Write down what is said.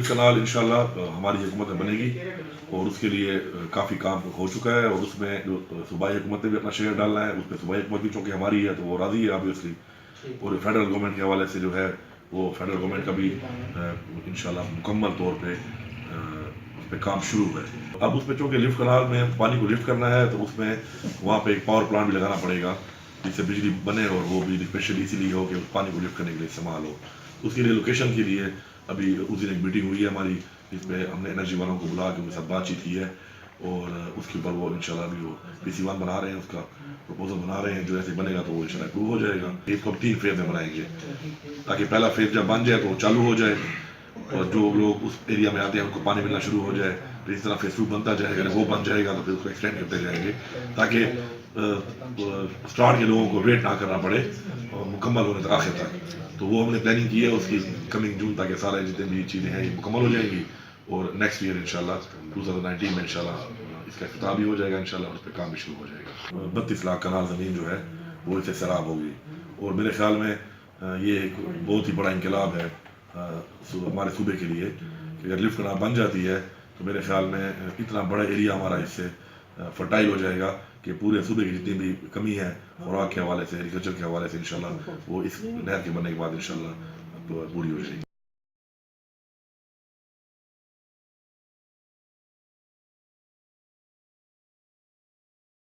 Lift Kunal انشاءاللہ ہماری حکومت میں بنے گی اور اس کے لیے کافی کام ہو چکا ہے، اور اس میں جو صوبائی حکومت نے بھی اپنا شیئر ڈالنا ہے، اس پہ صوبائی حکومت بھی چونکہ ہماری ہے تو وہ راضی ہے آبویسلی، اور فیڈرل گورنمنٹ کے حوالے سے جو ہے وہ فیڈرل گورنمنٹ کا بھی انشاءاللہ مکمل طور پہ اس پہ کام شروع ہے۔ اب اس پہ چونکہ لفٹ کنال میں پانی کو لفٹ کرنا ہے تو اس میں وہاں پہ ایک پاور پلانٹ بھی لگانا پڑے گا جس سے بجلی بنے، اور وہ بجلی اسپیشلی اسی لیے ہو کہ اس پانی کو لفٹ کرنے کے لیے استعمال ہو۔ اس کے لیے لوکیشن کے لیے ابھی اس دن ایک میٹنگ ہوئی ہے ہماری، جس پہ ہم نے انرجی والوں کو بلا کے ان کے ساتھ بات چیت کی ہے، اور اس کے اوپر وہ انشاءاللہ ابھی وہ PC1 بنا رہے ہیں، اس کا پروپوزل بنا رہے ہیں، جو ایسے بنے گا تو وہ انشاءاللہ اپروو ہو جائے گا۔ اس کو ہم 3 فیز میں بنائیں گے تاکہ پہلا فیز جب بن جائے تو وہ چالو ہو جائے اور جو لوگ اس ایریا میں آتے ہیں ان کو پانی ملنا شروع ہو جائے، پھر اس طرح فیز 2 بنتا جائے گا، وہ بن جائے گا تو پھر اس کو ایکسٹینڈ کرتے جائیں گے تاکہ اسٹارٹ کے لوگوں کو ویٹ نہ کرنا پڑے اور مکمل ہونے تک آخر تک۔ تو وہ ہم نے پلاننگ کی ہے اس کی کمنگ جون تک، سارے جتنے بھی چیزیں ہیں یہ مکمل ہو جائیں گی، اور نیکسٹ ایئر انشاءاللہ 2019 میں انشاءاللہ اس کا افتتاح بھی ہو جائے گا انشاءاللہ، اور اس پہ کام بھی شروع ہو جائے گا۔ 32 لاکھ کنال زمین جو ہے وہ اس سے سیراب ہوگی، اور میرے خیال میں یہ ایک بہت ہی بڑا انقلاب ہے ہمارے صوبے کے لیے کہ اگر لفٹ کنال بن جاتی ہے تو میرے خیال میں اتنا بڑا ایریا ہمارا اس سے فرٹائل ہو جائے گا کہ پورے صوبے کی جتنی بھی کمی ہے خوراک کے حوالے سے، ایگریکلچر کے حوالے سے انشاءاللہ وہ اس نہر کے بننے کے بعد انشاءاللہ پوری ہو جائے گی۔